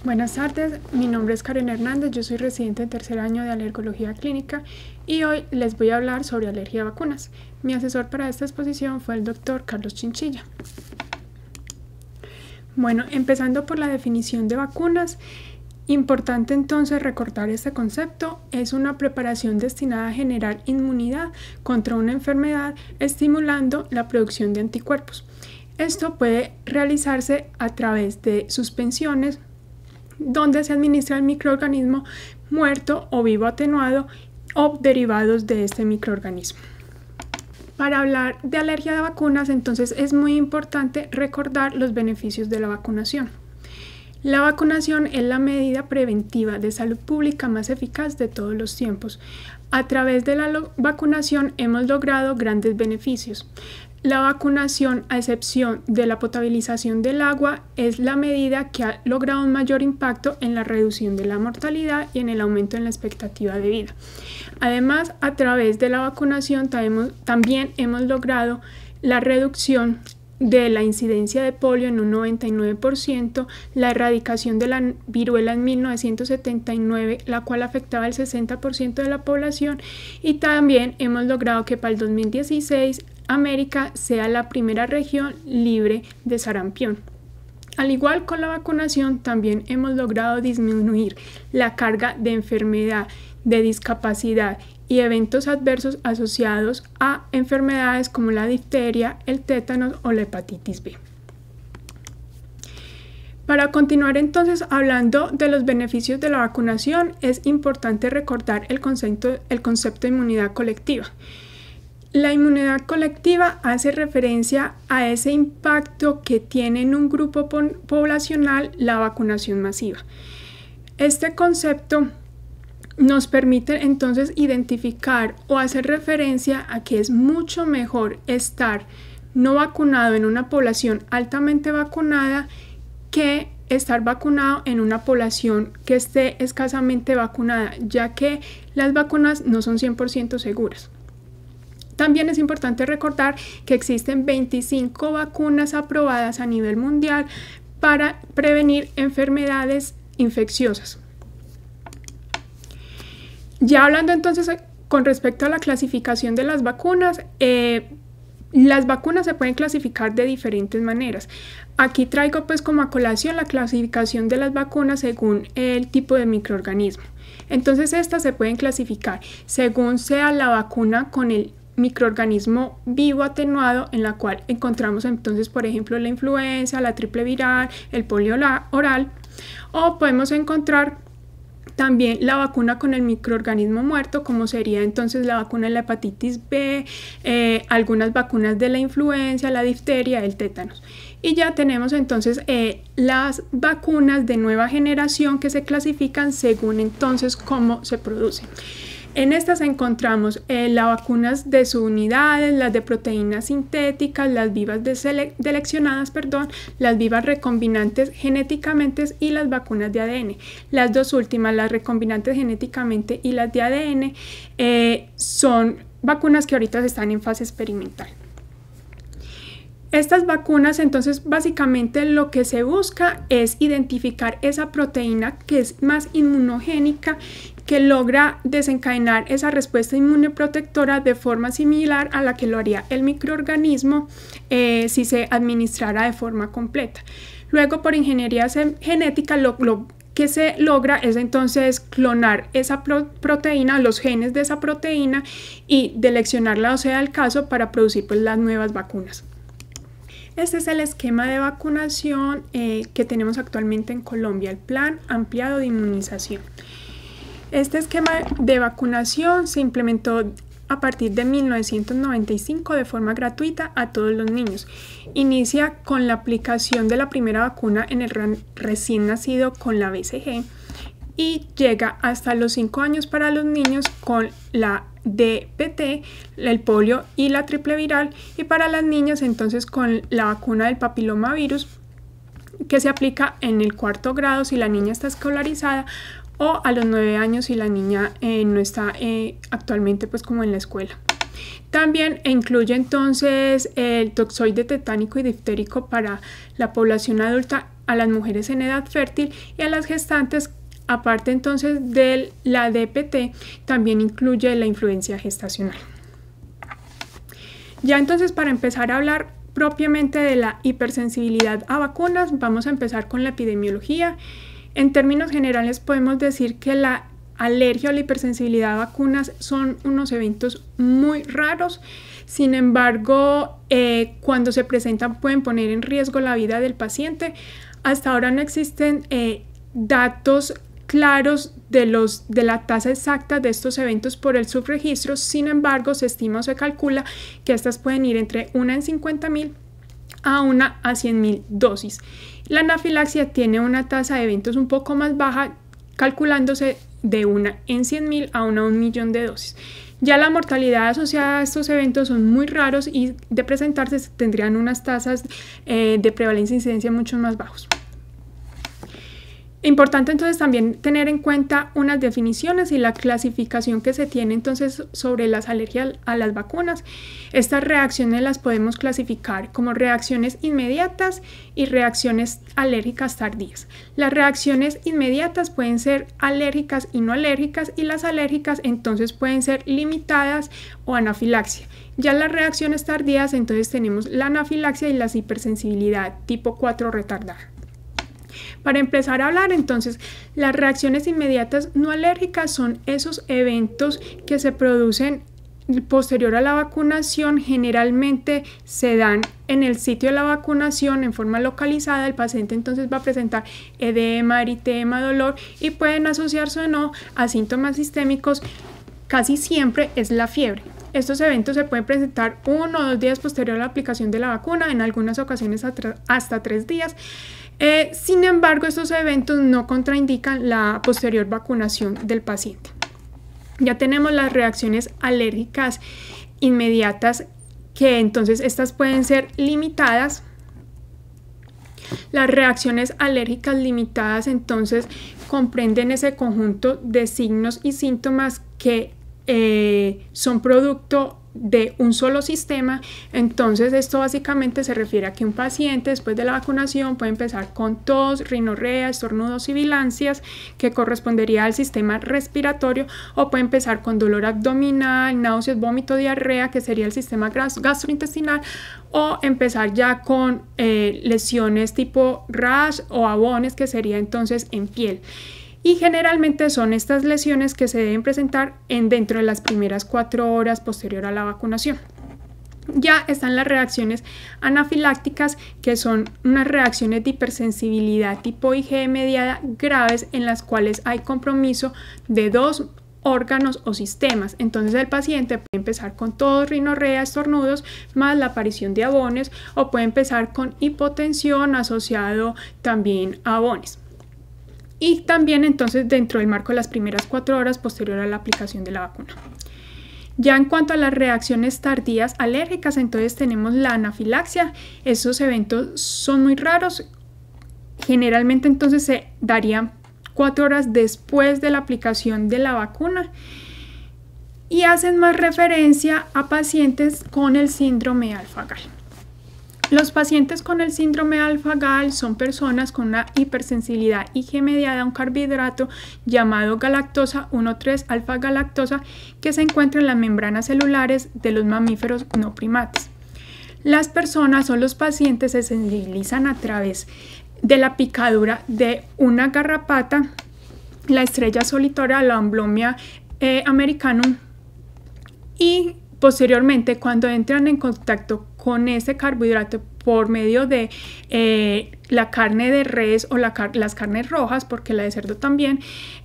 Buenas tardes, mi nombre es Karen Hernández, yo soy residente en tercer año de alergología clínica y hoy les voy a hablar sobre alergia a vacunas. Mi asesor para esta exposición fue el doctor Carlos Chinchilla. Bueno, empezando por la definición de vacunas, importante entonces recordar este concepto: es una preparación destinada a generar inmunidad contra una enfermedad, estimulando la producción de anticuerpos. Esto puede realizarse a través de suspensiones, donde se administra el microorganismo muerto o vivo atenuado o derivados de este microorganismo. Para hablar de alergia a vacunas, entonces es muy importante recordar los beneficios de la vacunación. La vacunación es la medida preventiva de salud pública más eficaz de todos los tiempos. A través de la vacunación hemos logrado grandes beneficios. La vacunación, a excepción de la potabilización del agua, es la medida que ha logrado un mayor impacto en la reducción de la mortalidad y en el aumento en la expectativa de vida. Además, a través de la vacunación también hemos logrado la reducción de la incidencia de polio en un 99%, la erradicación de la viruela en 1979, la cual afectaba el 60% de la población, y también hemos logrado que para el 2016 América sea la primera región libre de sarampión. Al igual con la vacunación, también hemos logrado disminuir la carga de enfermedad, de discapacidad y eventos adversos asociados a enfermedades como la difteria, el tétanos o la hepatitis B. Para continuar entonces hablando de los beneficios de la vacunación, es importante recordar el concepto de inmunidad colectiva. La inmunidad colectiva hace referencia a ese impacto que tiene en un grupo poblacional la vacunación masiva. Este concepto nos permite entonces identificar o hacer referencia a que es mucho mejor estar no vacunado en una población altamente vacunada que estar vacunado en una población que esté escasamente vacunada, ya que las vacunas no son 100% seguras. También es importante recordar que existen 25 vacunas aprobadas a nivel mundial para prevenir enfermedades infecciosas. Ya hablando entonces con respecto a la clasificación de las vacunas se pueden clasificar de diferentes maneras. Aquí traigo pues como a colación la clasificación de las vacunas según el tipo de microorganismo. Entonces estas se pueden clasificar según sea la vacuna con el microorganismo vivo atenuado, en la cual encontramos entonces por ejemplo la influenza, la triple viral, el polio oral, o podemos encontrar también la vacuna con el microorganismo muerto, como sería entonces la vacuna de la hepatitis B, algunas vacunas de la influenza, la difteria, el tétanos. Y ya tenemos entonces las vacunas de nueva generación que se clasifican según entonces cómo se producen. En estas encontramos las vacunas de subunidades, las de proteínas sintéticas, las vivas seleccionadas, las vivas recombinantes genéticamente y las vacunas de ADN. Las dos últimas, las recombinantes genéticamente y las de ADN, son vacunas que ahorita están en fase experimental. Estas vacunas entonces básicamente lo que se busca es identificar esa proteína que es más inmunogénica, que logra desencadenar esa respuesta inmunoprotectora de forma similar a la que lo haría el microorganismo si se administrara de forma completa. Luego, por ingeniería genética, lo que se logra es entonces clonar esa proteína, los genes de esa proteína, y seleccionarla, o sea, el caso, para producir pues las nuevas vacunas. Este es el esquema de vacunación que tenemos actualmente en Colombia, el Plan Ampliado de Inmunización. Este esquema de vacunación se implementó a partir de 1995 de forma gratuita a todos los niños. Inicia con la aplicación de la primera vacuna en el recién nacido con la BCG y llega hasta los 5 años para los niños con la DPT, el polio y la triple viral, y para las niñas entonces con la vacuna del papilomavirus, que se aplica en el 4º grado si la niña está escolarizada, o a los 9 años si la niña no está actualmente pues como en la escuela. También incluye entonces el toxoide tetánico y diftérico para la población adulta a las mujeres en edad fértil y a las gestantes. Aparte entonces de la DPT, también incluye la influencia gestacional. Ya entonces, para empezar a hablar propiamente de la hipersensibilidad a vacunas, vamos a empezar con la epidemiología. En términos generales podemos decir que la alergia o la hipersensibilidad a vacunas son unos eventos muy raros. Sin embargo, cuando se presentan pueden poner en riesgo la vida del paciente. Hasta ahora no existen datos claros de la tasa exacta de estos eventos por el subregistro. Sin embargo, se estima o se calcula que estas pueden ir entre 1 en 50.000 a 1 a 100.000 dosis. La anafilaxia tiene una tasa de eventos un poco más baja, calculándose de 1 en 100.000 a 1 a 1.000.000 de dosis. Ya la mortalidad asociada a estos eventos son muy raros y de presentarse tendrían unas tasas de prevalencia e incidencia mucho más bajos. Importante entonces también tener en cuenta unas definiciones y la clasificación que se tiene entonces sobre las alergias a las vacunas. Estas reacciones las podemos clasificar como reacciones inmediatas y reacciones alérgicas tardías. Las reacciones inmediatas pueden ser alérgicas y no alérgicas, y las alérgicas entonces pueden ser limitadas o anafilaxia. Ya las reacciones tardías entonces tenemos la anafilaxia y la hipersensibilidad tipo 4 retardada. Para empezar a hablar entonces, las reacciones inmediatas no alérgicas son esos eventos que se producen posterior a la vacunación. Generalmente se dan en el sitio de la vacunación en forma localizada. El paciente entonces va a presentar edema, eritema, dolor y pueden asociarse o no a síntomas sistémicos. Casi siempre es la fiebre. Estos eventos se pueden presentar 1 o 2 días posterior a la aplicación de la vacuna, en algunas ocasiones hasta 3 días. Sin embargo, estos eventos no contraindican la posterior vacunación del paciente. Ya tenemos las reacciones alérgicas inmediatas, que entonces estas pueden ser limitadas. Las reacciones alérgicas limitadas entonces comprenden ese conjunto de signos y síntomas que son producto de un solo sistema. Entonces esto básicamente se refiere a que un paciente después de la vacunación puede empezar con tos, rinorrea, estornudos y bilancias, que correspondería al sistema respiratorio, o puede empezar con dolor abdominal, náuseas, vómito, diarrea, que sería el sistema gastrointestinal, o empezar ya con lesiones tipo rash o abones, que sería entonces en piel. Y generalmente son estas lesiones que se deben presentar dentro de las primeras 4 horas posterior a la vacunación. Ya están las reacciones anafilácticas, que son unas reacciones de hipersensibilidad tipo IgE mediada graves, en las cuales hay compromiso de 2 órganos o sistemas. Entonces el paciente puede empezar con tos, rinorrea, estornudos, más la aparición de abones, o puede empezar con hipotensión asociado también a abones. Y también entonces dentro del marco de las primeras 4 horas posterior a la aplicación de la vacuna. Ya en cuanto a las reacciones tardías alérgicas, entonces tenemos la anafilaxia. Esos eventos son muy raros. Generalmente entonces se darían 4 horas después de la aplicación de la vacuna y hacen más referencia a pacientes con el síndrome alfa-gal. Los pacientes con el síndrome alfa-gal son personas con una hipersensibilidad IgE mediada a un carbohidrato llamado galactosa 1,3 alfa-galactosa, que se encuentra en las membranas celulares de los mamíferos no primates. Las personas o los pacientes se sensibilizan a través de la picadura de una garrapata, la estrella solitaria, la Amblomia americanum, y posteriormente, cuando entran en contacto con ese carbohidrato por medio de la carne de res o las carnes rojas, porque la de cerdo también,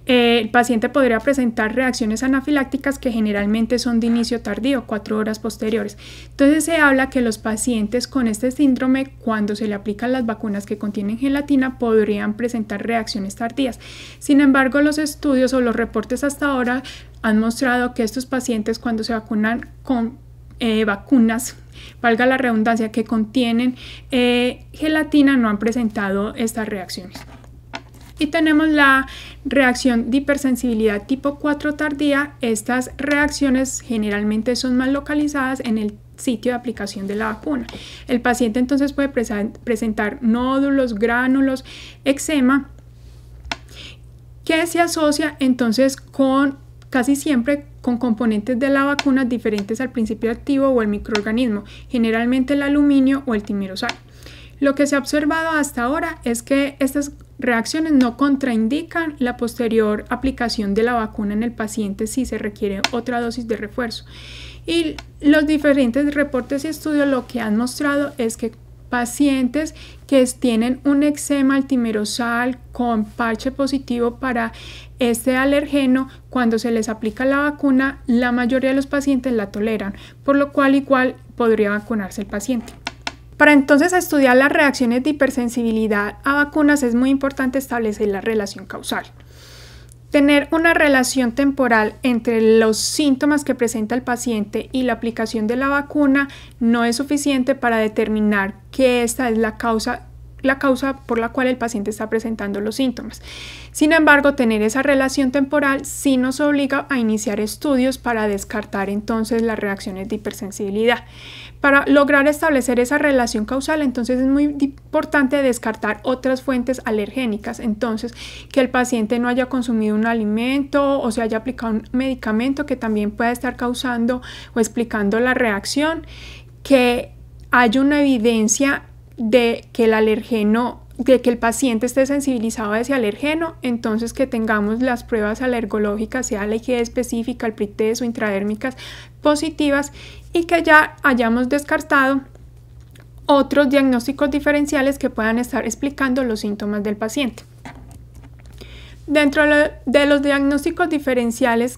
el paciente podría presentar reacciones anafilácticas que generalmente son de inicio tardío, 4 horas posteriores. Entonces se habla que los pacientes con este síndrome, cuando se le aplican las vacunas que contienen gelatina, podrían presentar reacciones tardías. Sin embargo, los estudios o los reportes hasta ahora han mostrado que estos pacientes, cuando se vacunan con vacunas, valga la redundancia, que contienen gelatina, no han presentado estas reacciones. Y tenemos la reacción de hipersensibilidad tipo 4 tardía. Estas reacciones generalmente son más localizadas en el sitio de aplicación de la vacuna. El paciente entonces puede presentar nódulos, gránulos, eczema, que se asocia entonces casi siempre con componentes de la vacuna diferentes al principio activo o el microorganismo, generalmente el aluminio o el timerosal. Lo que se ha observado hasta ahora es que estas reacciones no contraindican la posterior aplicación de la vacuna en el paciente si se requiere otra dosis de refuerzo. Y los diferentes reportes y estudios lo que han mostrado es que pacientes que tienen un eczema al timerosal con parche positivo para este alergeno, cuando se les aplica la vacuna, la mayoría de los pacientes la toleran, por lo cual igual podría vacunarse el paciente. Para entonces estudiar las reacciones de hipersensibilidad a vacunas es muy importante establecer la relación causal. Tener una relación temporal entre los síntomas que presenta el paciente y la aplicación de la vacuna no es suficiente para determinar que esta es la causa por la cual el paciente está presentando los síntomas. Sin embargo, tener esa relación temporal sí nos obliga a iniciar estudios para descartar entonces las reacciones de hipersensibilidad. Para lograr establecer esa relación causal, entonces es muy importante descartar otras fuentes alergénicas. Entonces, que el paciente no haya consumido un alimento o se haya aplicado un medicamento que también pueda estar causando o explicando la reacción, que haya una evidencia de que el paciente esté sensibilizado a ese alergeno, entonces que tengamos las pruebas alergológicas, sea la IgE específica, el PRI-test o intradérmicas positivas, y que ya hayamos descartado otros diagnósticos diferenciales que puedan estar explicando los síntomas del paciente. Dentro de los diagnósticos diferenciales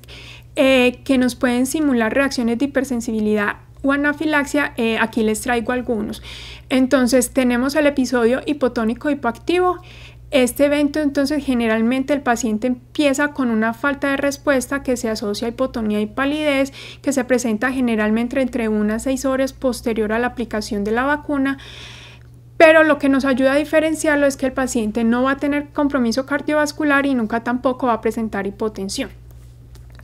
que nos pueden simular reacciones de hipersensibilidad o anafilaxia, aquí les traigo algunos. Entonces tenemos el episodio hipotónico hipoactivo. Este evento entonces generalmente el paciente empieza con una falta de respuesta que se asocia a hipotonía y palidez, que se presenta generalmente entre 1 a 6 horas posterior a la aplicación de la vacuna. Pero lo que nos ayuda a diferenciarlo es que el paciente no va a tener compromiso cardiovascular y nunca tampoco va a presentar hipotensión.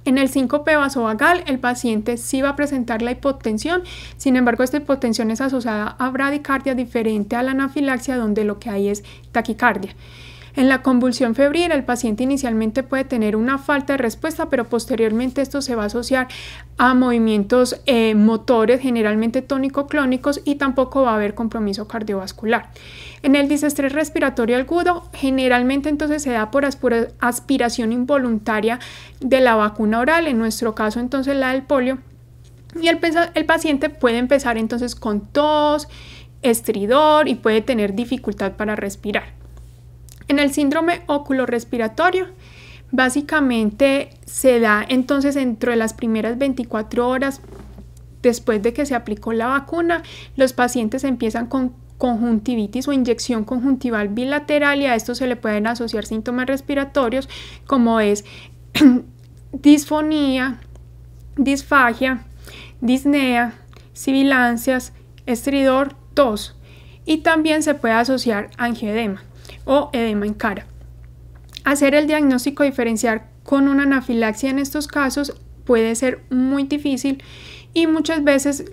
En el síncope vasovagal, el paciente sí va a presentar la hipotensión, sin embargo, esta hipotensión es asociada a bradicardia, diferente a la anafilaxia, donde lo que hay es taquicardia. En la convulsión febril, el paciente inicialmente puede tener una falta de respuesta, pero posteriormente esto se va a asociar a movimientos motores, generalmente tónico-clónicos, y tampoco va a haber compromiso cardiovascular. En el disestrés respiratorio agudo, generalmente entonces se da por aspiración involuntaria de la vacuna oral, en nuestro caso entonces la del polio, y el paciente puede empezar entonces con tos, estridor y puede tener dificultad para respirar. En el síndrome oculorrespiratorio, básicamente se da entonces dentro de las primeras 24 horas después de que se aplicó la vacuna, los pacientes empiezan con conjuntivitis o inyección conjuntival bilateral, y a esto se le pueden asociar síntomas respiratorios como es disfonía, disfagia, disnea, sibilancias, estridor, tos, y también se puede asociar angioedema o edema en cara. Hacer el diagnóstico diferencial con una anafilaxia en estos casos puede ser muy difícil y muchas veces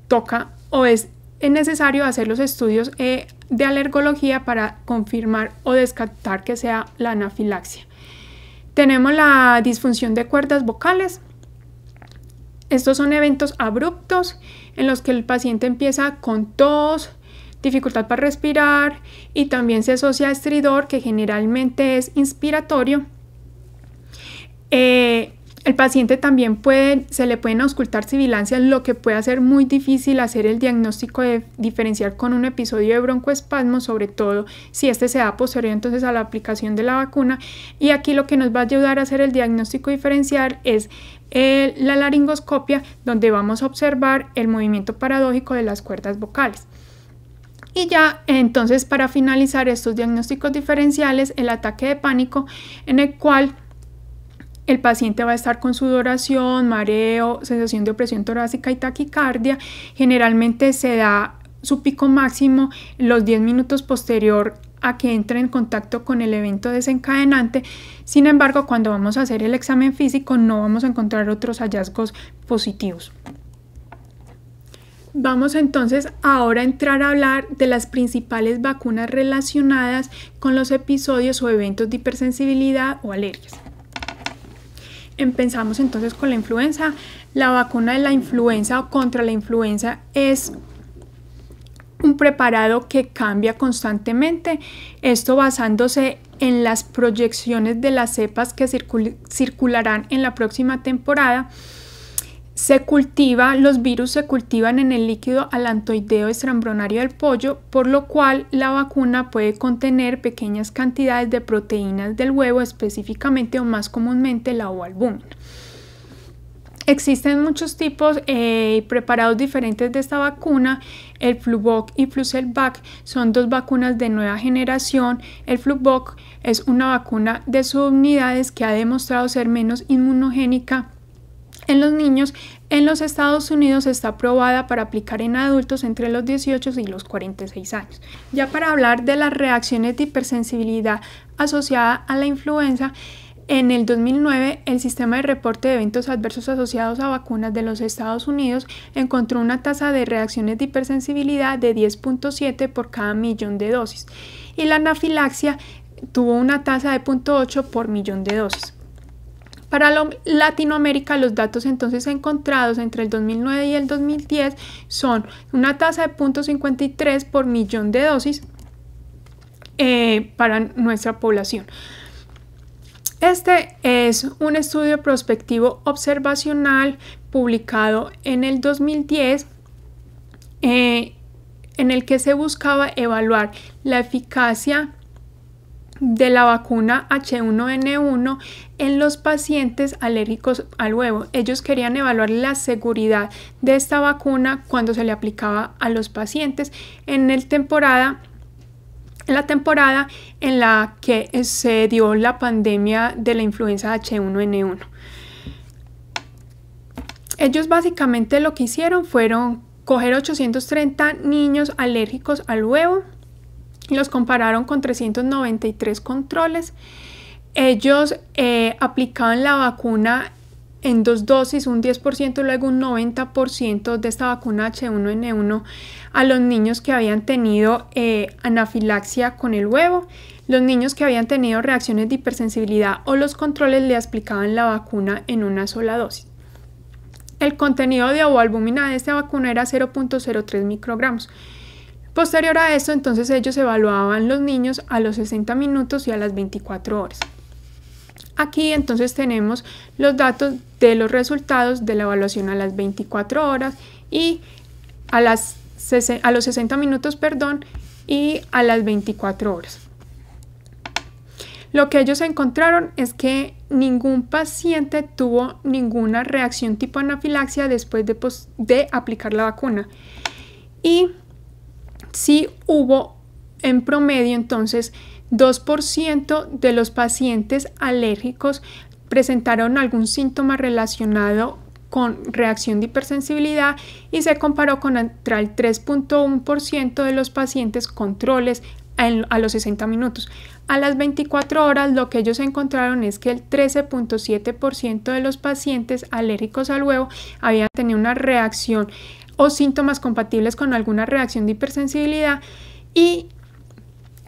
toca o es necesario hacer los estudios de alergología para confirmar o descartar que sea la anafilaxia. Tenemos la disfunción de cuerdas vocales. Estos son eventos abruptos en los que el paciente empieza con tos, dificultad para respirar, y también se asocia a estridor, que generalmente es inspiratorio. El paciente también se le pueden auscultar sibilancias, lo que puede hacer muy difícil hacer el diagnóstico de diferenciar con un episodio de broncoespasmo, sobre todo si este se da posterior entonces a la aplicación de la vacuna. Y aquí lo que nos va a ayudar a hacer el diagnóstico diferencial es la laringoscopia, donde vamos a observar el movimiento paradójico de las cuerdas vocales. Y ya entonces, para finalizar estos diagnósticos diferenciales, el ataque de pánico, en el cual el paciente va a estar con sudoración, mareo, sensación de opresión torácica y taquicardia. Generalmente se da su pico máximo los 10 minutos posterior a que entre en contacto con el evento desencadenante. Sin embargo, cuando vamos a hacer el examen físico no vamos a encontrar otros hallazgos positivos. Vamos entonces ahora a entrar a hablar de las principales vacunas relacionadas con los episodios o eventos de hipersensibilidad o alergias. Empezamos entonces con la influenza. La vacuna de la influenza o contra la influenza es un preparado que cambia constantemente, esto basándose en las proyecciones de las cepas que circularán en la próxima temporada. Los virus se cultivan en el líquido alantoideo extraembrionario del pollo, por lo cual la vacuna puede contener pequeñas cantidades de proteínas del huevo, específicamente o más comúnmente la ovalbúmina. Existen muchos tipos preparados diferentes de esta vacuna. El Fluvoc y Flucelvac son dos vacunas de nueva generación. El Fluvoc es una vacuna de subunidades que ha demostrado ser menos inmunogénica en los niños. En los Estados Unidos está aprobada para aplicar en adultos entre los 18 y los 46 años. Ya para hablar de las reacciones de hipersensibilidad asociada a la influenza, en el 2009, el Sistema de Reporte de Eventos Adversos Asociados a Vacunas de los Estados Unidos encontró una tasa de reacciones de hipersensibilidad de 10.7 por cada millón de dosis y la anafilaxia tuvo una tasa de 0.8 por millón de dosis. Para Latinoamérica, los datos entonces encontrados entre el 2009 y el 2010 son una tasa de 0.53 por millón de dosis para nuestra población. Este es un estudio prospectivo observacional publicado en el 2010 en el que se buscaba evaluar la eficacia de la vacuna H1N1 en los pacientes alérgicos al huevo. Ellos querían evaluar la seguridad de esta vacuna cuando se le aplicaba a los pacientes en la temporada en la que se dio la pandemia de la influenza H1N1. Ellos básicamente lo que hicieron fueron coger 830 niños alérgicos al huevo y los compararon con 393 controles. Ellos aplicaban la vacuna en 2 dosis, un 10% y luego un 90% de esta vacuna H1N1 a los niños que habían tenido anafilaxia con el huevo. Los niños que habían tenido reacciones de hipersensibilidad o los controles le aplicaban la vacuna en una sola dosis. El contenido de ovalbúmina de esta vacuna era 0.03 microgramos. Posterior a esto, entonces ellos evaluaban los niños a los 60 minutos y a las 24 horas. Aquí entonces tenemos los datos de los resultados de la evaluación a las 24 horas y a los 60 minutos, y a las 24 horas. Lo que ellos encontraron es que ningún paciente tuvo ninguna reacción tipo anafilaxia después de aplicar la vacuna. Y sí hubo en promedio entonces 2% de los pacientes alérgicos presentaron algún síntoma relacionado con reacción de hipersensibilidad y se comparó contra el 3.1% de los pacientes controles a los 60 minutos. A las 24 horas lo que ellos encontraron es que el 13.7% de los pacientes alérgicos al huevo habían tenido una reacción o síntomas compatibles con alguna reacción de hipersensibilidad y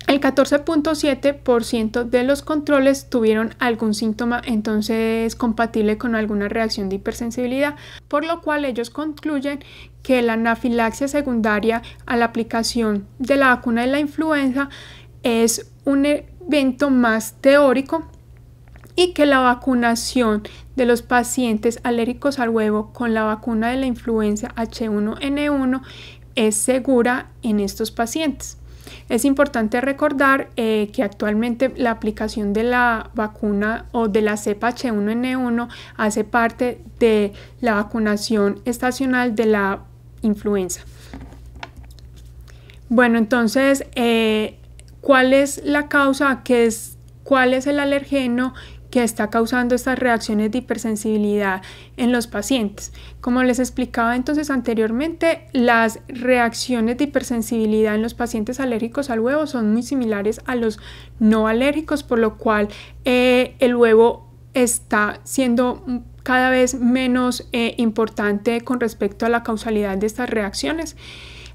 el 14.7% de los controles tuvieron algún síntoma entonces compatible con alguna reacción de hipersensibilidad, por lo cual ellos concluyen que la anafilaxia secundaria a la aplicación de la vacuna de la influenza es un evento más teórico y que la vacunación de los pacientes alérgicos al huevo con la vacuna de la influenza H1N1 es segura en estos pacientes. Es importante recordar que actualmente la aplicación de la vacuna o de la cepa H1N1 hace parte de la vacunación estacional de la influenza. Bueno, entonces, ¿cuál es la causa? ¿Cuál es el alergeno que está causando estas reacciones de hipersensibilidad en los pacientes? Como les explicaba entonces anteriormente, las reacciones de hipersensibilidad en los pacientes alérgicos al huevo son muy similares a los no alérgicos, por lo cual el huevo está siendo cada vez menos importante con respecto a la causalidad de estas reacciones.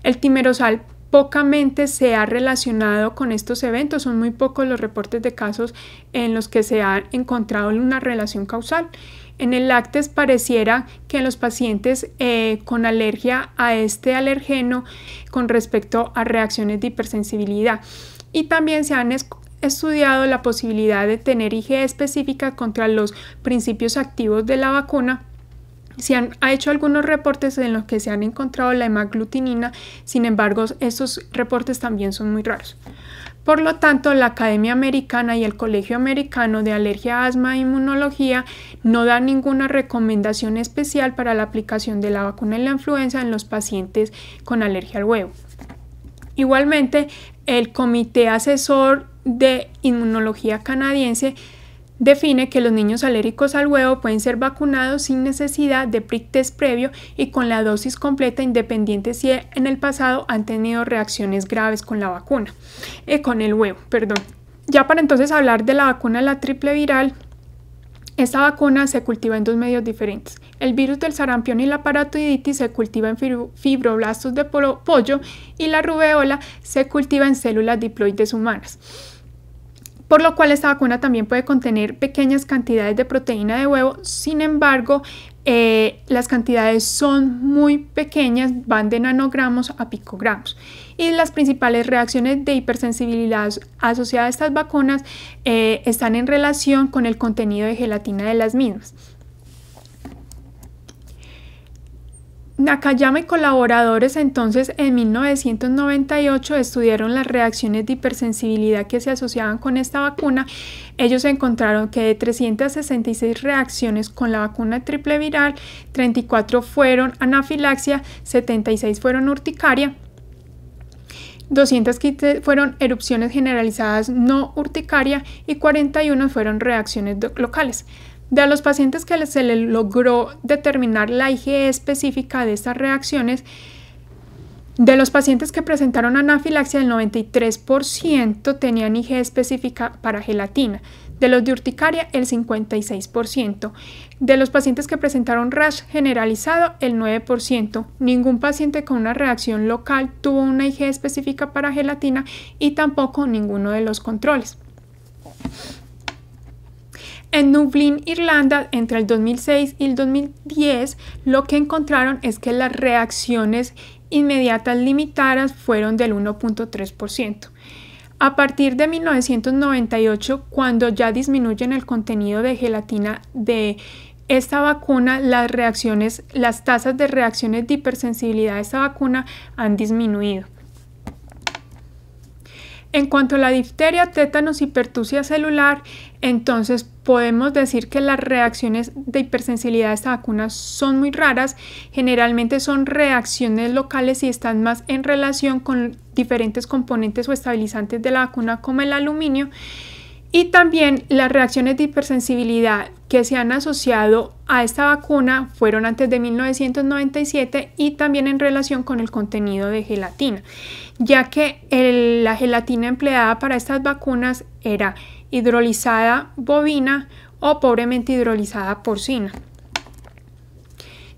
El timerosal pocamente se ha relacionado con estos eventos, son muy pocos los reportes de casos en los que se ha encontrado una relación causal. En el lácteos pareciera que en los pacientes con alergia a este alergeno con respecto a reacciones de hipersensibilidad, y también se han estudiado la posibilidad de tener IgE específica contra los principios activos de la vacuna. Se han hecho algunos reportes en los que se han encontrado la hemaglutinina, sin embargo, estos reportes también son muy raros. Por lo tanto, la Academia Americana y el Colegio Americano de Alergia, Asma e Inmunología no dan ninguna recomendación especial para la aplicación de la vacuna de la influenza en los pacientes con alergia al huevo. Igualmente, el Comité Asesor de Inmunología canadiense define que los niños alérgicos al huevo pueden ser vacunados sin necesidad de prick test previo y con la dosis completa, independiente si en el pasado han tenido reacciones graves con la vacuna, con el huevo, perdón. Ya para entonces hablar de la vacuna de la triple viral, esta vacuna se cultiva en dos medios diferentes. El virus del sarampión y la parotitiditis se cultiva en fibroblastos de pollo y la rubeola se cultiva en células diploides humanas. Por lo cual esta vacuna también puede contener pequeñas cantidades de proteína de huevo, sin embargo, las cantidades son muy pequeñas, van de nanogramos a picogramos. Y las principales reacciones de hipersensibilidad asociadas a estas vacunas están en relación con el contenido de gelatina de las mismas. Nakayama y colaboradores entonces en 1998 estudiaron las reacciones de hipersensibilidad que se asociaban con esta vacuna. Ellos encontraron que de 366 reacciones con la vacuna triple viral, 34 fueron anafilaxia, 76 fueron urticaria, 215 fueron erupciones generalizadas no urticaria y 41 fueron reacciones locales. De los pacientes que se les logró determinar la IgE específica de estas reacciones, de los pacientes que presentaron anafilaxia, el 93% tenían IgE específica para gelatina. De los de urticaria, el 56%. De los pacientes que presentaron rash generalizado, el 9%. Ningún paciente con una reacción local tuvo una IgE específica para gelatina y tampoco ninguno de los controles. En Dublín, Irlanda, entre el 2006 y el 2010, lo que encontraron es que las reacciones inmediatas limitadas fueron del 1.3%. A partir de 1998, cuando ya disminuyen el contenido de gelatina de esta vacuna, las tasas de reacciones de hipersensibilidad a esta vacuna han disminuido. En cuanto a la difteria, tétanos y pertusia celular, entonces podemos decir que las reacciones de hipersensibilidad a esta vacuna son muy raras. Generalmente son reacciones locales y están más en relación con diferentes componentes o estabilizantes de la vacuna como el aluminio. Y también las reacciones de hipersensibilidad que se han asociado a esta vacuna fueron antes de 1997 y también en relación con el contenido de gelatina, ya que la gelatina empleada para estas vacunas era hidrolizada bovina o pobremente hidrolizada porcina.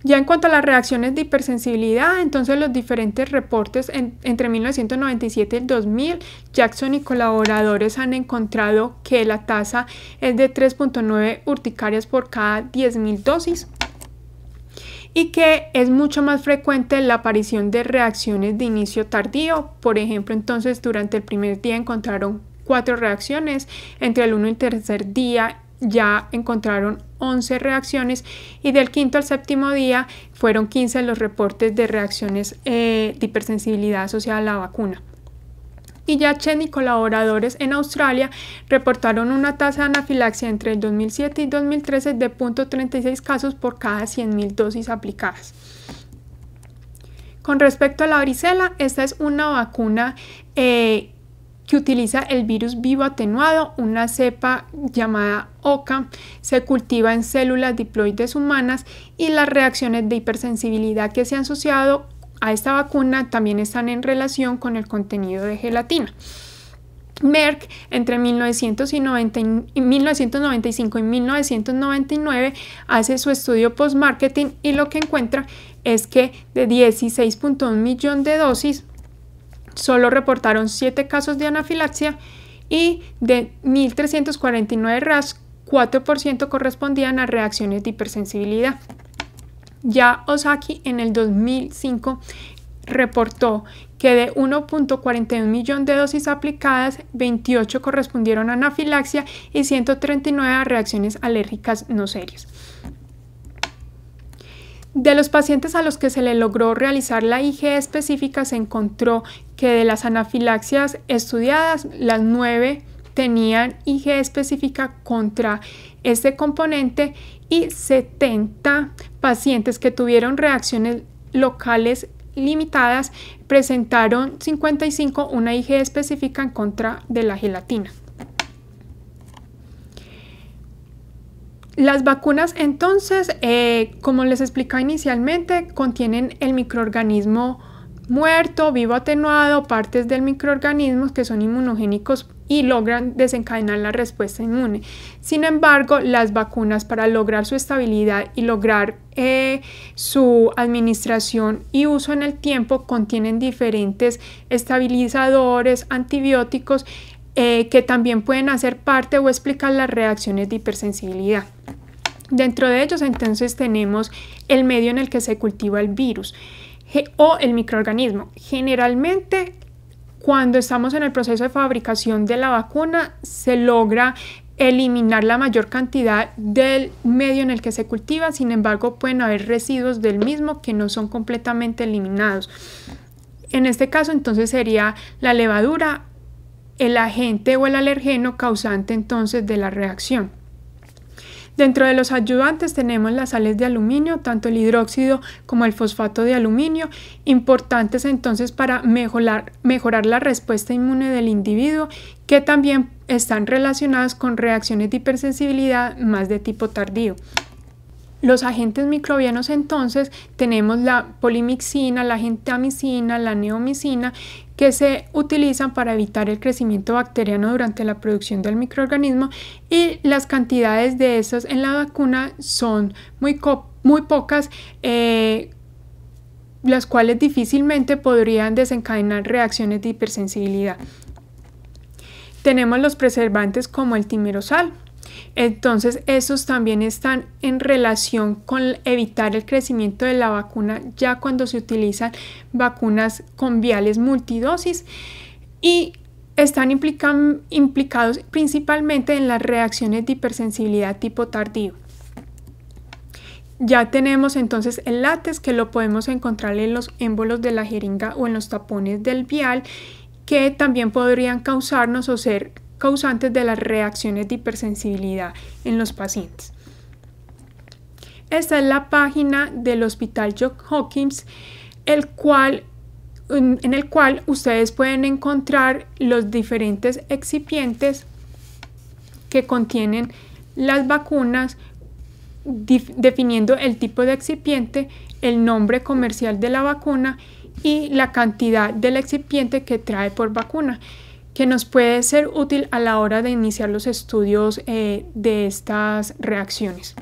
Ya en cuanto a las reacciones de hipersensibilidad, entonces los diferentes reportes entre 1997 y el 2000, Jackson y colaboradores han encontrado que la tasa es de 3.9 urticarias por cada 10.000 dosis y que es mucho más frecuente la aparición de reacciones de inicio tardío. Por ejemplo, entonces durante el primer día encontraron 4 reacciones, entre el 1 y el tercer día ya encontraron 11 reacciones y del quinto al séptimo día fueron 15 los reportes de reacciones de hipersensibilidad asociada a la vacuna. Y ya Chen y colaboradores en Australia reportaron una tasa de anafilaxia entre el 2007 y 2013 de 0.36 casos por cada 100.000 dosis aplicadas. Con respecto a la varicela, esta es una vacuna que utiliza el virus vivo atenuado, una cepa llamada OCA, se cultiva en células diploides humanas y las reacciones de hipersensibilidad que se han asociado a esta vacuna también están en relación con el contenido de gelatina. Merck entre 1995 y 1999 hace su estudio post-marketing y lo que encuentra es que de 16.1 millones de dosis solo reportaron 7 casos de anafilaxia y de 1.349 RAS, 4% correspondían a reacciones de hipersensibilidad. Ya Ozaki en el 2005 reportó que de 1.41 millones de dosis aplicadas, 28 correspondieron a anafilaxia y 139 a reacciones alérgicas no serias. De los pacientes a los que se le logró realizar la IgE específica, se encontró que de las anafilaxias estudiadas, las 9 tenían IgE específica contra este componente y 70 pacientes que tuvieron reacciones locales limitadas presentaron 55 una IgE específica en contra de la gelatina. Las vacunas entonces, como les explicaba inicialmente, contienen el microorganismo muerto, vivo atenuado, partes del microorganismo que son inmunogénicos y logran desencadenar la respuesta inmune. Sin embargo, las vacunas, para lograr su estabilidad y lograr su administración y uso en el tiempo, contienen diferentes estabilizadores, antibióticos, que también pueden hacer parte o explicar las reacciones de hipersensibilidad. Dentro de ellos entonces tenemos el medio en el que se cultiva el virus o el microorganismo. Generalmente cuando estamos en el proceso de fabricación de la vacuna se logra eliminar la mayor cantidad del medio en el que se cultiva, sin embargo pueden haber residuos del mismo que no son completamente eliminados. En este caso entonces sería la levadura, el agente o el alergeno causante entonces de la reacción. Dentro de los ayudantes tenemos las sales de aluminio, tanto el hidróxido como el fosfato de aluminio, importantes entonces para mejorar la respuesta inmune del individuo, que también están relacionadas con reacciones de hipersensibilidad más de tipo tardío. Los agentes microbianos entonces tenemos la polimixina, la gentamicina, la neomicina, que se utilizan para evitar el crecimiento bacteriano durante la producción del microorganismo, y las cantidades de esas en la vacuna son muy pocas, las cuales difícilmente podrían desencadenar reacciones de hipersensibilidad. Tenemos los preservantes como el timerosal. Entonces estos también están en relación con evitar el crecimiento de la vacuna ya cuando se utilizan vacunas con viales multidosis, y están implicados principalmente en las reacciones de hipersensibilidad tipo tardío. Ya tenemos entonces el látex, que lo podemos encontrar en los émbolos de la jeringa o en los tapones del vial, que también podrían causarnos o ser causantes de las reacciones de hipersensibilidad en los pacientes. Esta es la página del Hospital Johns Hopkins, en el cual ustedes pueden encontrar los diferentes excipientes que contienen las vacunas, definiendo el tipo de excipiente, el nombre comercial de la vacuna y la cantidad del excipiente que trae por vacuna, que nos puede ser útil a la hora de iniciar los estudios de estas reacciones.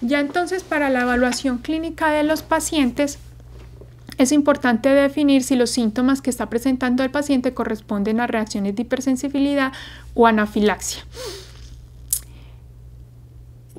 Ya entonces, para la evaluación clínica de los pacientes, es importante definir si los síntomas que está presentando el paciente corresponden a reacciones de hipersensibilidad o anafilaxia.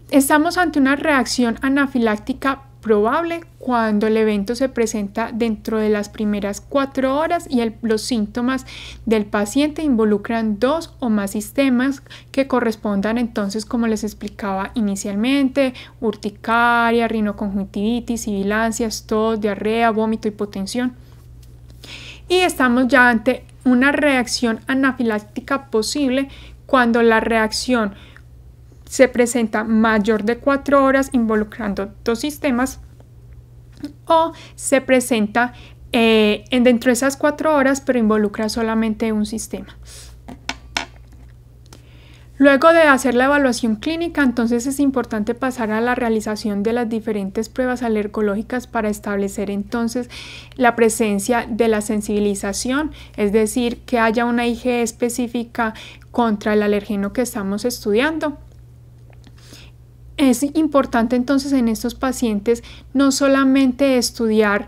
Estamos ante una reacción anafiláctica probable cuando el evento se presenta dentro de las primeras 4 horas y los síntomas del paciente involucran 2 o más sistemas que correspondan entonces, como les explicaba inicialmente, urticaria, rinoconjuntivitis, sibilancias, tos, diarrea, vómito, hipotensión. Y estamos ya ante una reacción anafiláctica posible cuando la reacción se presenta mayor de 4 horas involucrando 2 sistemas, o se presenta dentro de esas 4 horas pero involucra solamente un sistema. Luego de hacer la evaluación clínica, entonces es importante pasar a la realización de las diferentes pruebas alergológicas para establecer entonces la presencia de la sensibilización, es decir, que haya una IgE específica contra el alergeno que estamos estudiando. Es importante entonces en estos pacientes no solamente estudiar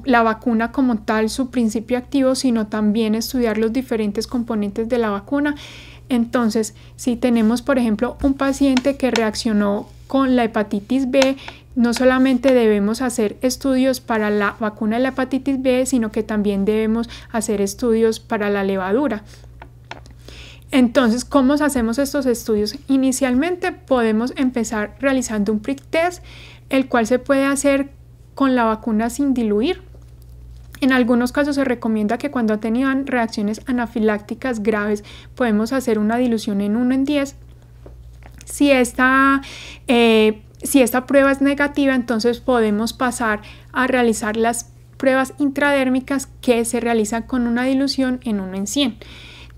la vacuna como tal, su principio activo, sino también estudiar los diferentes componentes de la vacuna. Entonces, si tenemos, por ejemplo, un paciente que reaccionó con la hepatitis B, no solamente debemos hacer estudios para la vacuna de la hepatitis B, sino que también debemos hacer estudios para la levadura. Entonces, ¿cómo hacemos estos estudios? Inicialmente podemos empezar realizando un prick test, el cual se puede hacer con la vacuna sin diluir. En algunos casos se recomienda que cuando tenían reacciones anafilácticas graves podemos hacer una dilución en 1 en 10. Si esta prueba es negativa, entonces podemos pasar a realizar las pruebas intradérmicas que se realizan con una dilución en 1 en 100.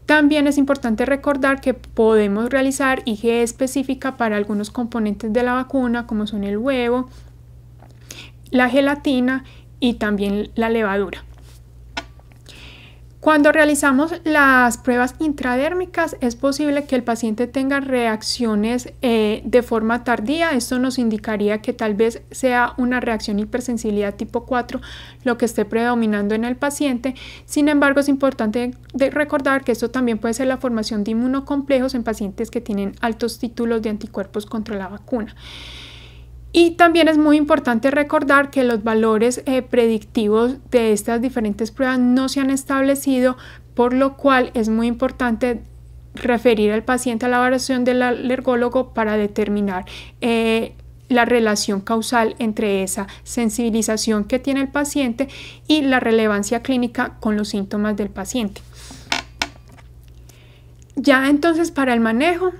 También es importante recordar que podemos realizar IgE específica para algunos componentes de la vacuna, como son el huevo, la gelatina y también la levadura. Cuando realizamos las pruebas intradérmicas es posible que el paciente tenga reacciones de forma tardía. Esto nos indicaría que tal vez sea una reacción hipersensibilidad tipo 4 lo que esté predominando en el paciente. Sin embargo, es importante recordar que esto también puede ser la formación de inmunocomplejos en pacientes que tienen altos títulos de anticuerpos contra la vacuna. Y también es muy importante recordar que los valores predictivos de estas diferentes pruebas no se han establecido, por lo cual es muy importante referir al paciente a la evaluación del alergólogo para determinar la relación causal entre esa sensibilización que tiene el paciente y la relevancia clínica con los síntomas del paciente. Ya entonces, para el manejo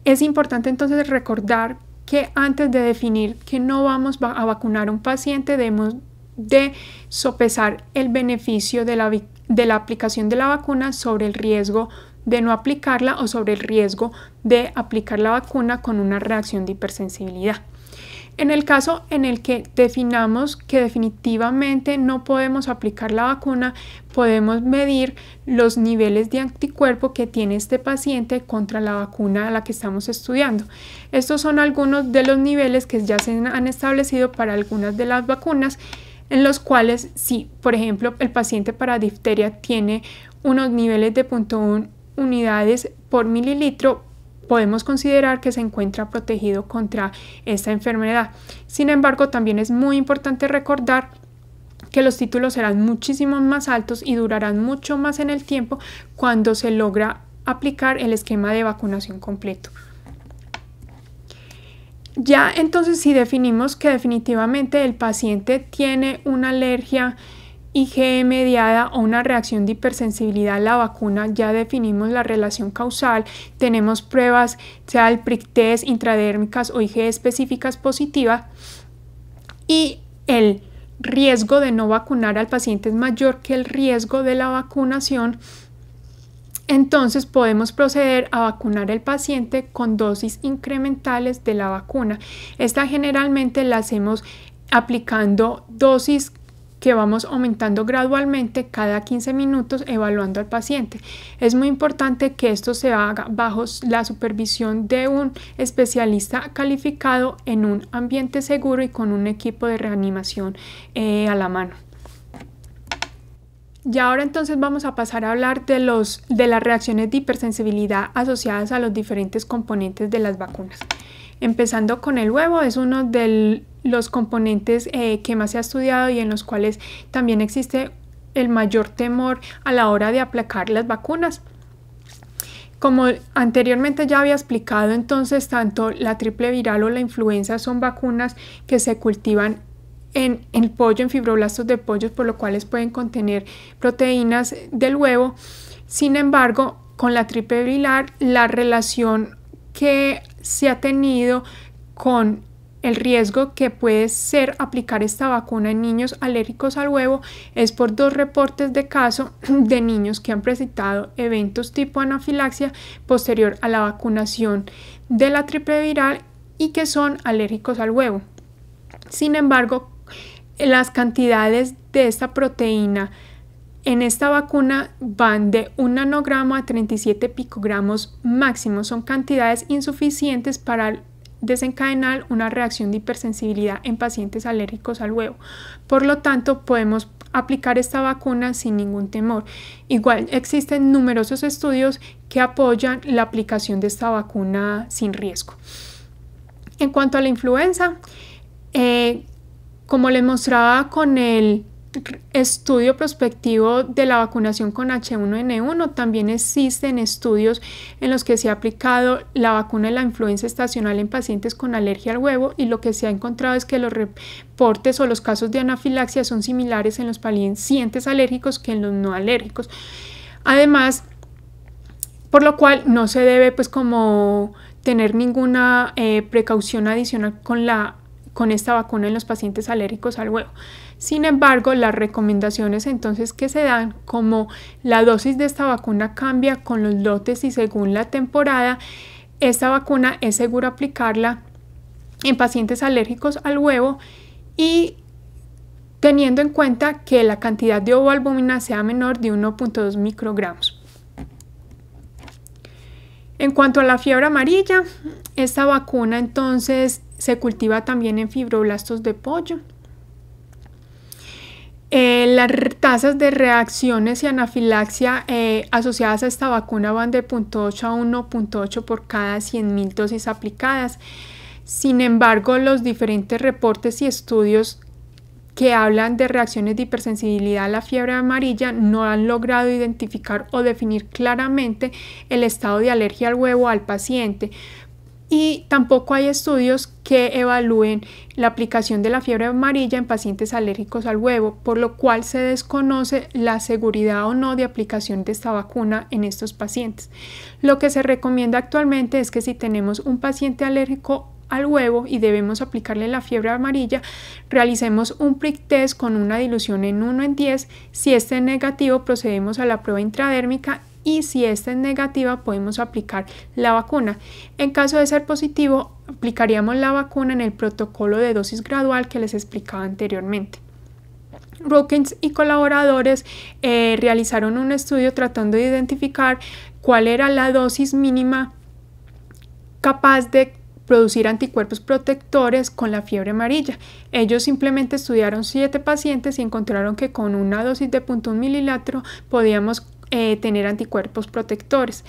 es importante entonces recordar que antes de definir que no vamos a vacunar a un paciente debemos de sopesar el beneficio de la aplicación de la vacuna sobre el riesgo de no aplicarla o sobre el riesgo de aplicar la vacuna con una reacción de hipersensibilidad. En el caso en el que definamos que definitivamente no podemos aplicar la vacuna, podemos medir los niveles de anticuerpo que tiene este paciente contra la vacuna a la que estamos estudiando. Estos son algunos de los niveles que ya se han establecido para algunas de las vacunas, en los cuales si, por ejemplo, el paciente para difteria tiene unos niveles de 0.1 unidades por mililitro, podemos considerar que se encuentra protegido contra esta enfermedad. Sin embargo, también es muy importante recordar que los títulos serán muchísimo más altos y durarán mucho más en el tiempo cuando se logra aplicar el esquema de vacunación completo. Ya entonces, si definimos que definitivamente el paciente tiene una alergia IgE mediada o una reacción de hipersensibilidad a la vacuna, ya definimos la relación causal, tenemos pruebas, sea el prick test, intradérmicas o IgE específicas positivas, y el riesgo de no vacunar al paciente es mayor que el riesgo de la vacunación. Entonces podemos proceder a vacunar al paciente con dosis incrementales de la vacuna. Esta generalmente la hacemos aplicando dosis que vamos aumentando gradualmente cada 15 minutos, evaluando al paciente. Es muy importante que esto se haga bajo la supervisión de un especialista calificado en un ambiente seguro y con un equipo de reanimación a la mano. Y ahora entonces vamos a pasar a hablar de las reacciones de hipersensibilidad asociadas a los diferentes componentes de las vacunas. Empezando con el huevo, es uno de los componentes que más se ha estudiado y en los cuales también existe el mayor temor a la hora de aplicar las vacunas. Como anteriormente ya había explicado, entonces tanto la triple viral o la influenza son vacunas que se cultivan en el pollo, en fibroblastos de pollos, por lo cual pueden contener proteínas del huevo. Sin embargo, con la triple viral, la relación que se ha tenido con el riesgo que puede ser aplicar esta vacuna en niños alérgicos al huevo es por 2 reportes de caso de niños que han presentado eventos tipo anafilaxia posterior a la vacunación de la triple viral y que son alérgicos al huevo. Sin embargo, las cantidades de esta proteína en esta vacuna van de 1 nanogramo a 37 picogramos máximo. Son cantidades insuficientes para desencadenar una reacción de hipersensibilidad en pacientes alérgicos al huevo. Por lo tanto, podemos aplicar esta vacuna sin ningún temor. Igual existen numerosos estudios que apoyan la aplicación de esta vacuna sin riesgo. En cuanto a la influenza, como les mostraba con el estudio prospectivo de la vacunación con H1N1, también existen estudios en los que se ha aplicado la vacuna de la influenza estacional en pacientes con alergia al huevo, y lo que se ha encontrado es que los reportes o los casos de anafilaxia son similares en los pacientes alérgicos que en los no alérgicos. Además, por lo cual no se debe pues como tener ninguna precaución adicional con esta vacuna en los pacientes alérgicos al huevo. Sin embargo, las recomendaciones entonces que se dan, como la dosis de esta vacuna cambia con los lotes y según la temporada, esta vacuna es seguro aplicarla en pacientes alérgicos al huevo y teniendo en cuenta que la cantidad de ovoalbúmina sea menor de 1.2 microgramos. En cuanto a la fiebre amarilla, esta vacuna entonces se cultiva también en fibroblastos de pollo. Las tasas de reacciones y anafilaxia asociadas a esta vacuna van de 0.8 a 1.8 por cada 100.000 dosis aplicadas. Sin embargo, los diferentes reportes y estudios que hablan de reacciones de hipersensibilidad a la fiebre amarilla no han logrado identificar o definir claramente el estado de alergia al huevo al paciente. Y tampoco hay estudios que evalúen la aplicación de la fiebre amarilla en pacientes alérgicos al huevo, por lo cual se desconoce la seguridad o no de aplicación de esta vacuna en estos pacientes. Lo que se recomienda actualmente es que si tenemos un paciente alérgico al huevo y debemos aplicarle la fiebre amarilla, realicemos un prick test con una dilución en 1:10. Si este es negativo, procedemos a la prueba intradérmica, y si esta es negativa podemos aplicar la vacuna. En caso de ser positivo, aplicaríamos la vacuna en el protocolo de dosis gradual que les explicaba anteriormente. Rookins y colaboradores realizaron un estudio tratando de identificar cuál era la dosis mínima capaz de producir anticuerpos protectores con la fiebre amarilla. Ellos simplemente estudiaron 7 pacientes y encontraron que con una dosis de 0.1 mililitro podíamos tener anticuerpos protectores,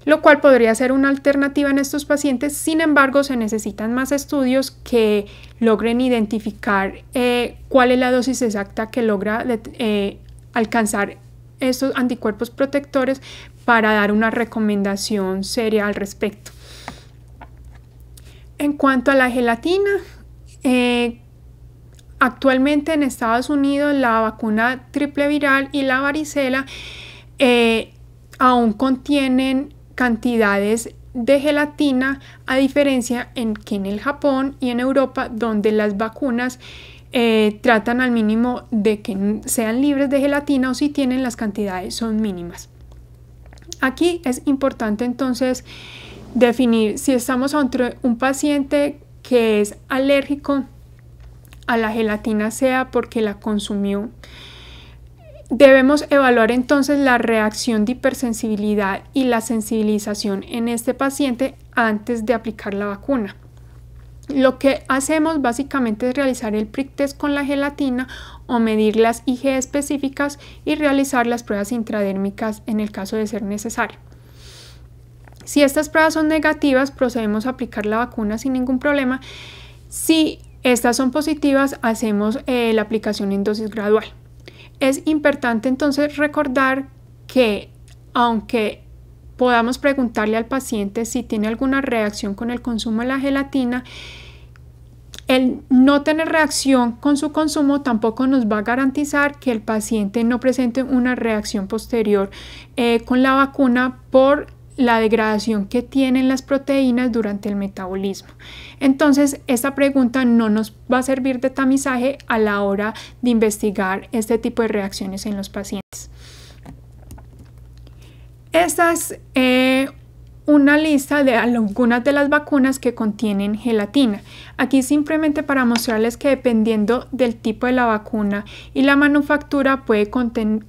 lo cual podría ser una alternativa en estos pacientes. Sin embargo, se necesitan más estudios que logren identificar cuál es la dosis exacta que logra alcanzar estos anticuerpos protectores para dar una recomendación seria al respecto. En cuanto a la gelatina, actualmente en Estados Unidos la vacuna triple viral y la varicela aún contienen cantidades de gelatina, a diferencia que en el Japón y en Europa, donde las vacunas tratan al mínimo de que sean libres de gelatina, o si tienen, las cantidades son mínimas. Aquí es importante entonces definir si estamos ante un paciente que es alérgico a la gelatina, sea porque la consumió. Debemos evaluar entonces la reacción de hipersensibilidad y la sensibilización en este paciente antes de aplicar la vacuna. Lo que hacemos básicamente es realizar el prick test con la gelatina o medir las IG específicas y realizar las pruebas intradérmicas en el caso de ser necesario. Si estas pruebas son negativas, procedemos a aplicar la vacuna sin ningún problema. Si estas son positivas, hacemos la aplicación en dosis gradual. Es importante entonces recordar que, aunque podamos preguntarle al paciente si tiene alguna reacción con el consumo de la gelatina, el no tener reacción con su consumo tampoco nos va a garantizar que el paciente no presente una reacción posterior con la vacuna por la degradación que tienen las proteínas durante el metabolismo. Entonces, esta pregunta no nos va a servir de tamizaje a la hora de investigar este tipo de reacciones en los pacientes. Esta es una lista de algunas de las vacunas que contienen gelatina. Aquí simplemente para mostrarles que dependiendo del tipo de la vacuna y la manufactura puede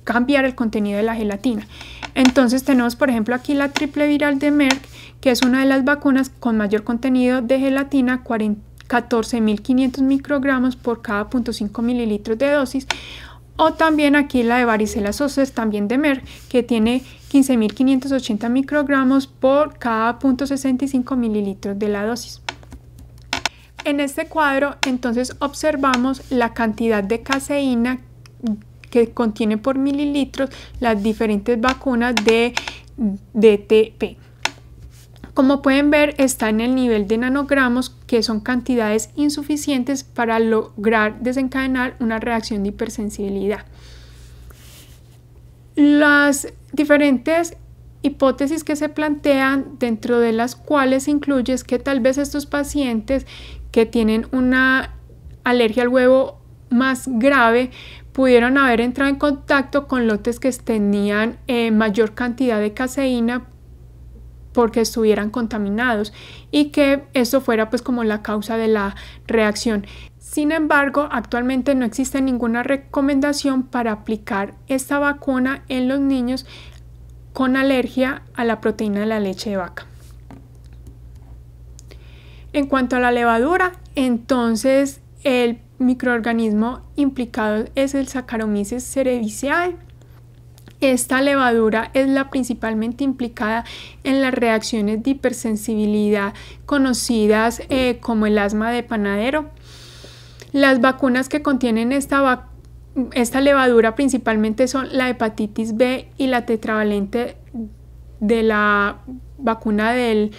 cambiar el contenido de la gelatina. Entonces tenemos por ejemplo aquí la triple viral de Merck, que es una de las vacunas con mayor contenido de gelatina, 14.500 microgramos por cada 0.5 mililitros de dosis. O también aquí la de varicela zoster, también de Merck, que tiene 15.580 microgramos por cada 0.65 mililitros de la dosis. En este cuadro entonces observamos la cantidad de caseína que contiene por mililitros las diferentes vacunas de DTP. Como pueden ver, está en el nivel de nanogramos, que son cantidades insuficientes para lograr desencadenar una reacción de hipersensibilidad. Las diferentes hipótesis que se plantean, dentro de las cuales se incluye, es que tal vez estos pacientes que tienen una alergia al huevo más grave pudieron haber entrado en contacto con lotes que tenían mayor cantidad de caseína porque estuvieran contaminados y que eso fuera pues como la causa de la reacción. Sin embargo, actualmente no existe ninguna recomendación para aplicar esta vacuna en los niños con alergia a la proteína de la leche de vaca. En cuanto a la levadura, entonces el microorganismo implicado es el Saccharomyces cerevisiae. Esta levadura es la principalmente implicada en las reacciones de hipersensibilidad conocidas como el asma de panadero. Las vacunas que contienen esta levadura principalmente son la hepatitis B y la tetravalente de la vacuna del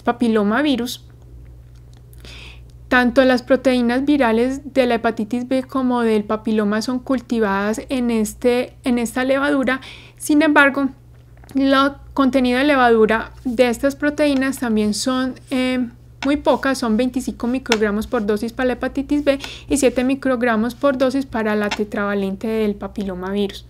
papilomavirus. Tanto las proteínas virales de la hepatitis B como del papiloma son cultivadas en esta levadura. Sin embargo, el contenido de levadura de estas proteínas también son muy pocas, son 25 microgramos por dosis para la hepatitis B y 7 microgramos por dosis para la tetravalente del papilomavirus.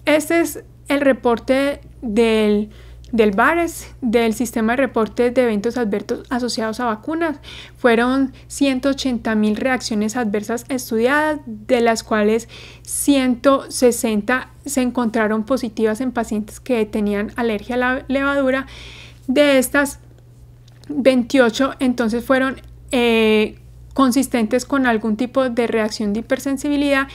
Este es el reporte del VAERS, del sistema de reportes de eventos adversos asociados a vacunas. Fueron 180.000 reacciones adversas estudiadas, de las cuales 160 se encontraron positivas en pacientes que tenían alergia a la levadura. De estas, 28 entonces fueron consistentes con algún tipo de reacción de hipersensibilidad,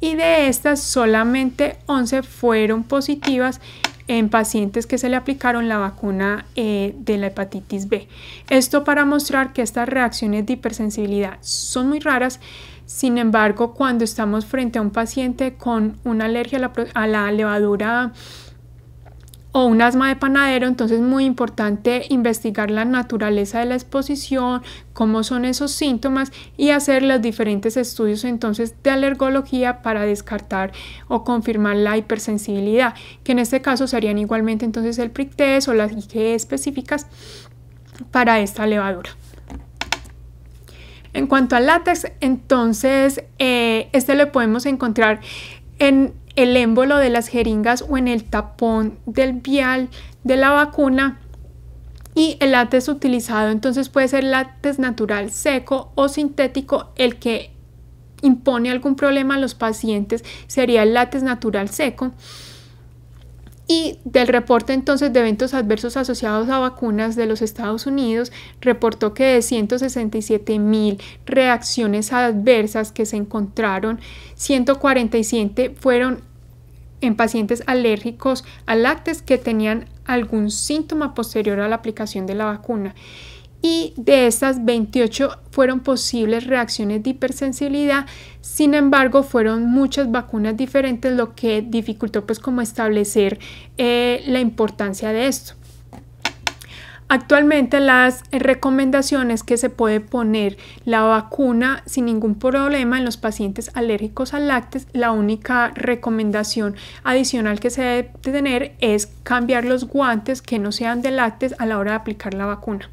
y de estas solamente 11 fueron positivas en pacientes que se le aplicaron la vacuna de la hepatitis B. Esto para mostrar que estas reacciones de hipersensibilidad son muy raras. Sin embargo, cuando estamos frente a un paciente con una alergia a la levadura o un asma de panadero, entonces es muy importante investigar la naturaleza de la exposición, cómo son esos síntomas y hacer los diferentes estudios entonces de alergología para descartar o confirmar la hipersensibilidad, que en este caso serían igualmente entonces el prick test o las IgE específicas para esta levadura. En cuanto al látex, entonces este lo podemos encontrar en el émbolo de las jeringas o en el tapón del vial de la vacuna, y el látex utilizado entonces puede ser látex natural seco o sintético. El que impone algún problema a los pacientes sería el látex natural seco. Y del reporte entonces de eventos adversos asociados a vacunas de los Estados Unidos, reportó que de 167.000 reacciones adversas que se encontraron, 147 fueron en pacientes alérgicos al látex que tenían algún síntoma posterior a la aplicación de la vacuna. Y de estas, 28 fueron posibles reacciones de hipersensibilidad. Sin embargo, fueron muchas vacunas diferentes, lo que dificultó pues como establecer la importancia de esto. Actualmente las recomendaciones que se puede poner la vacuna sin ningún problema en los pacientes alérgicos al lácteos, la única recomendación adicional que se debe tener es cambiar los guantes que no sean de lácteos a la hora de aplicar la vacuna.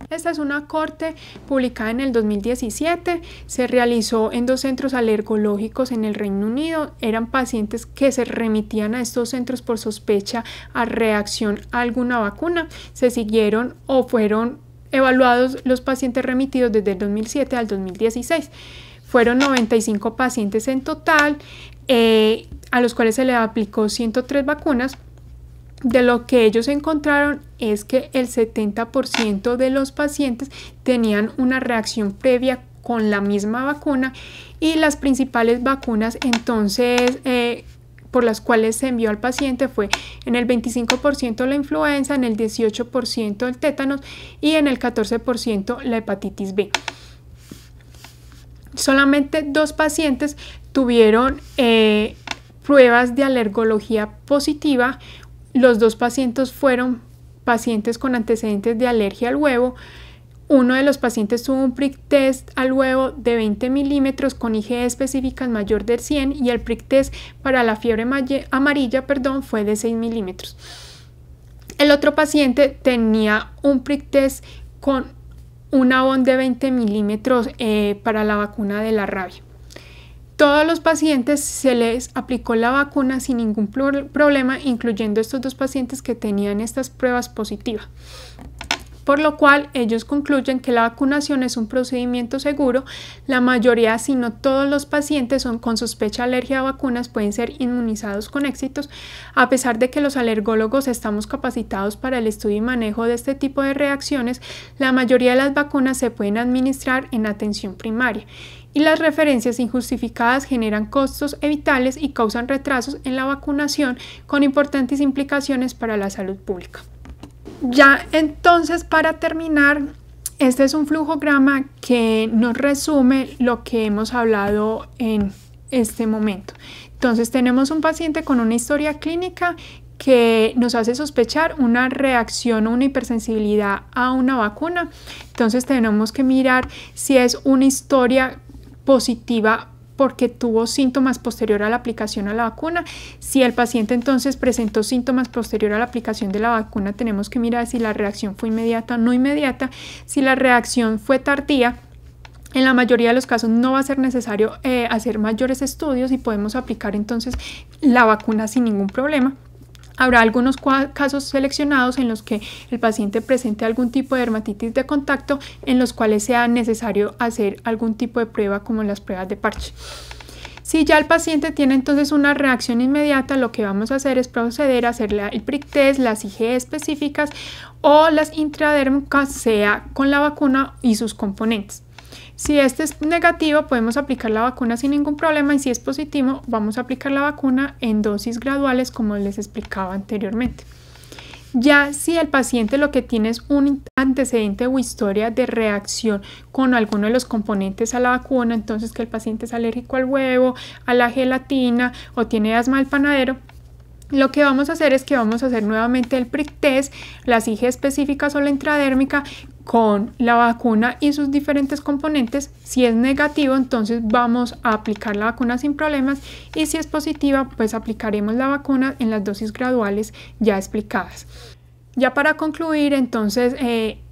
Esta es una corte publicada en el 2017, se realizó en 2 centros alergológicos en el Reino Unido. Eran pacientes que se remitían a estos centros por sospecha a reacción a alguna vacuna. Se siguieron o fueron evaluados los pacientes remitidos desde el 2007 al 2016. Fueron 95 pacientes en total, a los cuales se les aplicó 103 vacunas. De lo que ellos encontraron es que el 70% de los pacientes tenían una reacción previa con la misma vacuna, y las principales vacunas entonces por las cuales se envió al paciente fue en el 25% la influenza, en el 18% el tétanos y en el 14% la hepatitis B. Solamente 2 pacientes tuvieron pruebas de alergología positiva. Los 2 pacientes fueron pacientes con antecedentes de alergia al huevo. Uno de los pacientes tuvo un prick test al huevo de 20 milímetros con IgE específicas mayor de 100 y el prick test para la fiebre amarilla fue de 6 milímetros. El otro paciente tenía un prick test con una BON de 20 milímetros para la vacuna de la rabia. Todos los pacientes se les aplicó la vacuna sin ningún problema, incluyendo estos 2 pacientes que tenían estas pruebas positivas. Por lo cual ellos concluyen que la vacunación es un procedimiento seguro. La mayoría, si no todos los pacientes con sospecha de alergia a vacunas pueden ser inmunizados con éxitos, a pesar de que los alergólogos estamos capacitados para el estudio y manejo de este tipo de reacciones. La mayoría de las vacunas se pueden administrar en atención primaria, y las referencias injustificadas generan costos evitables y causan retrasos en la vacunación con importantes implicaciones para la salud pública. Ya entonces, para terminar, este es un flujograma que nos resume lo que hemos hablado en este momento. Entonces tenemos un paciente con una historia clínica que nos hace sospechar una reacción o una hipersensibilidad a una vacuna. Entonces tenemos que mirar si es una historia positiva porque tuvo síntomas posterior a la aplicación a la vacuna. Si el paciente entonces presentó síntomas posterior a la aplicación de la vacuna, tenemos que mirar si la reacción fue inmediata o no inmediata. Si la reacción fue tardía, en la mayoría de los casos no va a ser necesario hacer mayores estudios y podemos aplicar entonces la vacuna sin ningún problema. Habrá algunos casos seleccionados en los que el paciente presente algún tipo de dermatitis de contacto, en los cuales sea necesario hacer algún tipo de prueba como las pruebas de parche. Si ya el paciente tiene entonces una reacción inmediata, lo que vamos a hacer es proceder a hacer el prick test, las IgE específicas o las intradérmicas, sea con la vacuna y sus componentes. Si este es negativo, podemos aplicar la vacuna sin ningún problema, y si es positivo, vamos a aplicar la vacuna en dosis graduales, como les explicaba anteriormente. Ya si el paciente lo que tiene es un antecedente o historia de reacción con alguno de los componentes a la vacuna, entonces que el paciente es alérgico al huevo, a la gelatina o tiene asma del panadero, lo que vamos a hacer es que vamos a hacer nuevamente el prick test, las IgE específicas o la intradérmica con la vacuna y sus diferentes componentes. Si es negativo, entonces vamos a aplicar la vacuna sin problemas, y si es positiva, pues aplicaremos la vacuna en las dosis graduales ya explicadas. Ya para concluir, entonces,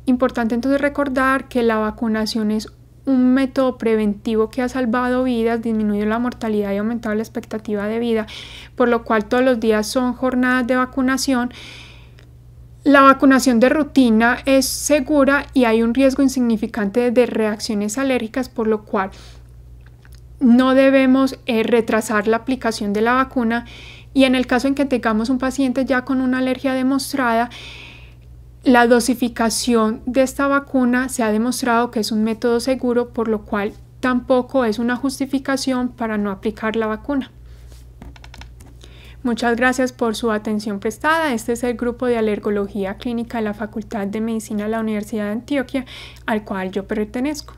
importante entonces recordar que la vacunación es un método preventivo que ha salvado vidas, disminuido la mortalidad y aumentado la expectativa de vida, por lo cual todos los días son jornadas de vacunación. La vacunación de rutina es segura y hay un riesgo insignificante de reacciones alérgicas, por lo cual no debemos retrasar la aplicación de la vacuna, y en el caso en que tengamos un paciente ya con una alergia demostrada, la dosificación de esta vacuna se ha demostrado que es un método seguro, por lo cual tampoco es una justificación para no aplicar la vacuna. Muchas gracias por su atención prestada. Este es el grupo de alergología clínica de la Facultad de Medicina de la Universidad de Antioquia, al cual yo pertenezco.